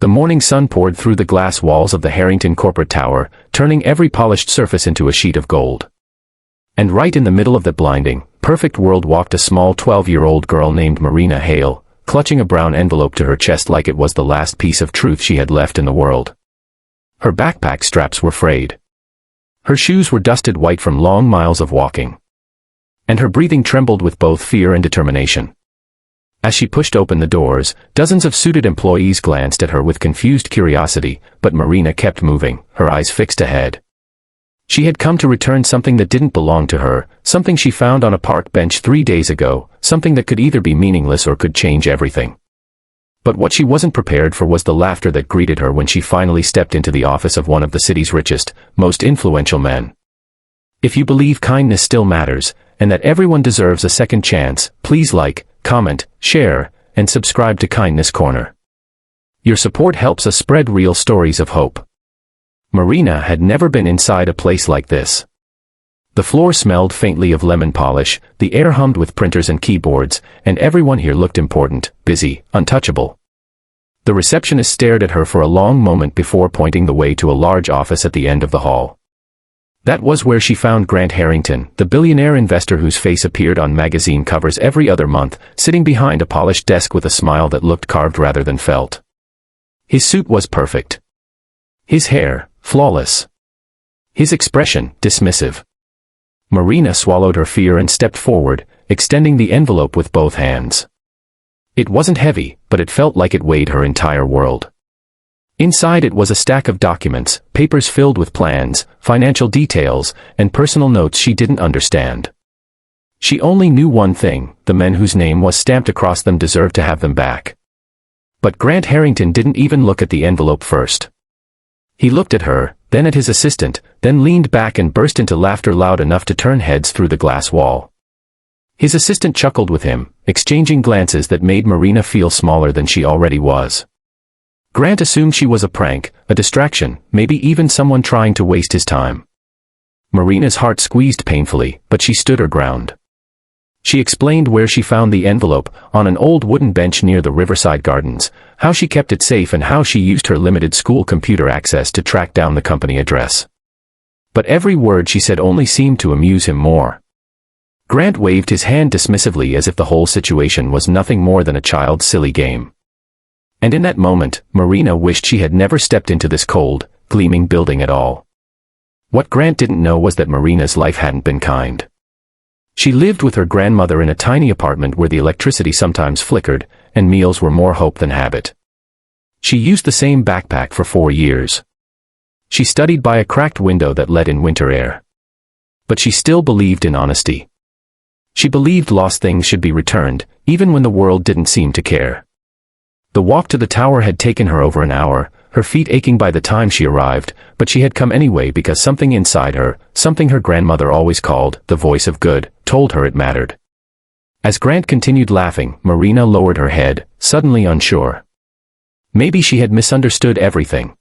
The morning sun poured through the glass walls of the Harrington corporate tower, turning every polished surface into a sheet of gold. And right in the middle of that blinding, perfect world walked a small 12-year-old girl named Marina Hale, clutching a brown envelope to her chest like it was the last piece of truth she had left in the world. Her backpack straps were frayed. Her shoes were dusted white from long miles of walking. And her breathing trembled with both fear and determination. As she pushed open the doors, dozens of suited employees glanced at her with confused curiosity, but Marina kept moving, her eyes fixed ahead. She had come to return something that didn't belong to her, something she found on a park bench 3 days ago, something that could either be meaningless or could change everything. But what she wasn't prepared for was the laughter that greeted her when she finally stepped into the office of one of the city's richest, most influential men. If you believe kindness still matters, and that everyone deserves a second chance, please like, comment, share, and subscribe to Kindness Corner. Your support helps us spread real stories of hope. Marina had never been inside a place like this. The floor smelled faintly of lemon polish, the air hummed with printers and keyboards, and everyone here looked important, busy, untouchable. The receptionist stared at her for a long moment before pointing the way to a large office at the end of the hall. That was where she found Grant Harrington, the billionaire investor whose face appeared on magazine covers every other month, sitting behind a polished desk with a smile that looked carved rather than felt. His suit was perfect. His hair, flawless. His expression, dismissive. Marina swallowed her fear and stepped forward, extending the envelope with both hands. It wasn't heavy, but it felt like it weighed her entire world. Inside it was a stack of documents, papers filled with plans, financial details, and personal notes she didn't understand. She only knew one thing: the men whose name was stamped across them deserved to have them back. But Grant Harrington didn't even look at the envelope first. He looked at her, then at his assistant, then leaned back and burst into laughter loud enough to turn heads through the glass wall. His assistant chuckled with him, exchanging glances that made Marina feel smaller than she already was. Grant assumed she was a prank, a distraction, maybe even someone trying to waste his time. Marina's heart squeezed painfully, but she stood her ground. She explained where she found the envelope, on an old wooden bench near the Riverside Gardens, how she kept it safe and how she used her limited school computer access to track down the company address. But every word she said only seemed to amuse him more. Grant waved his hand dismissively as if the whole situation was nothing more than a child's silly game. And in that moment, Marina wished she had never stepped into this cold, gleaming building at all. What Grant didn't know was that Marina's life hadn't been kind. She lived with her grandmother in a tiny apartment where the electricity sometimes flickered, and meals were more hope than habit. She used the same backpack for 4 years. She studied by a cracked window that let in winter air. But she still believed in honesty. She believed lost things should be returned, even when the world didn't seem to care. The walk to the tower had taken her over an hour, her feet aching by the time she arrived, but she had come anyway because something inside her, something her grandmother always called the voice of good, told her it mattered. As Grant continued laughing, Marina lowered her head, suddenly unsure. Maybe she had misunderstood everything.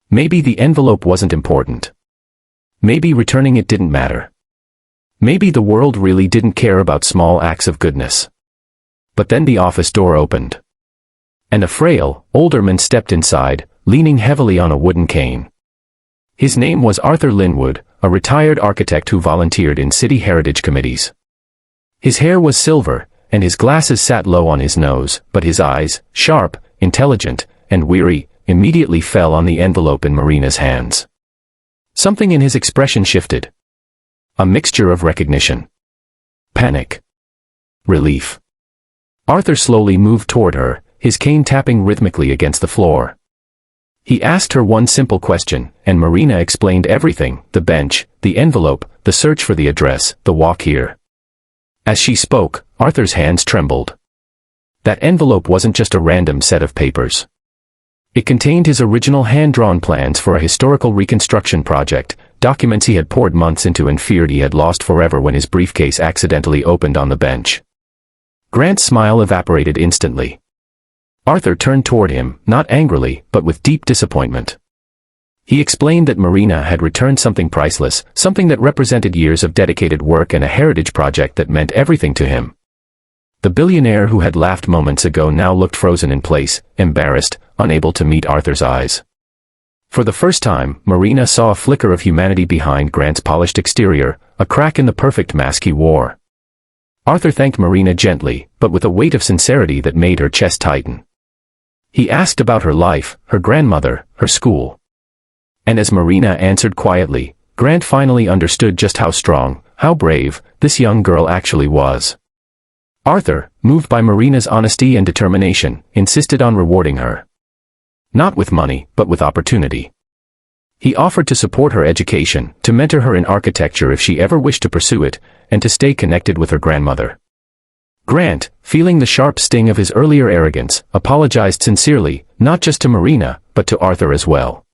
Maybe the envelope wasn't important. Maybe returning it didn't matter. Maybe the world really didn't care about small acts of goodness. But then the office door opened. And a frail, older man stepped inside, leaning heavily on a wooden cane. His name was Arthur Linwood, a retired architect who volunteered in city heritage committees. His hair was silver, and his glasses sat low on his nose, but his eyes, sharp, intelligent, and weary, immediately fell on the envelope in Marina's hands. Something in his expression shifted. A mixture of recognition, panic, relief. Arthur slowly moved toward her, his cane tapping rhythmically against the floor. He asked her one simple question, and Marina explained everything: the bench, the envelope, the search for the address, the walk here. As she spoke, Arthur's hands trembled. That envelope wasn't just a random set of papers. It contained his original hand-drawn plans for a historical reconstruction project, documents he had poured months into and feared he had lost forever when his briefcase accidentally opened on the bench. Grant's smile evaporated instantly. Arthur turned toward him, not angrily, but with deep disappointment. He explained that Marina had returned something priceless, something that represented years of dedicated work and a heritage project that meant everything to him. The billionaire who had laughed moments ago now looked frozen in place, embarrassed, unable to meet Arthur's eyes. For the first time, Marina saw a flicker of humanity behind Grant's polished exterior, a crack in the perfect mask he wore. Arthur thanked Marina gently, but with a weight of sincerity that made her chest tighten. He asked about her life, her grandmother, her school. And as Marina answered quietly, Grant finally understood just how strong, how brave, this young girl actually was. Arthur, moved by Marina's honesty and determination, insisted on rewarding her. Not with money, but with opportunity. He offered to support her education, to mentor her in architecture if she ever wished to pursue it, and to stay connected with her grandmother. Grant, feeling the sharp sting of his earlier arrogance, apologized sincerely, not just to Marina, but to Arthur as well.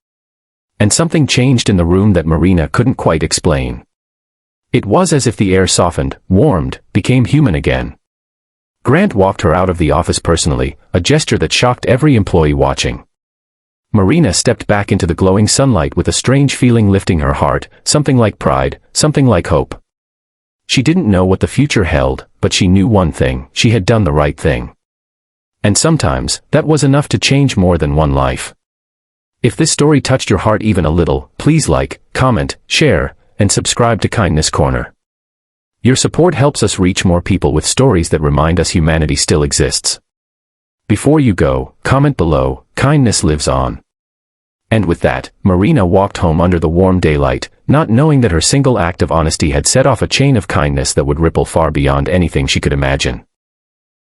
And something changed in the room that Marina couldn't quite explain. It was as if the air softened, warmed, became human again. Grant walked her out of the office personally, a gesture that shocked every employee watching. Marina stepped back into the glowing sunlight with a strange feeling lifting her heart, something like pride, something like hope. She didn't know what the future held, but she knew one thing: she had done the right thing. And sometimes, that was enough to change more than one life. If this story touched your heart even a little, please like, comment, share, and subscribe to Kindness Corner. Your support helps us reach more people with stories that remind us humanity still exists. Before you go, comment below, kindness lives on. And with that, Marina walked home under the warm daylight, not knowing that her single act of honesty had set off a chain of kindness that would ripple far beyond anything she could imagine.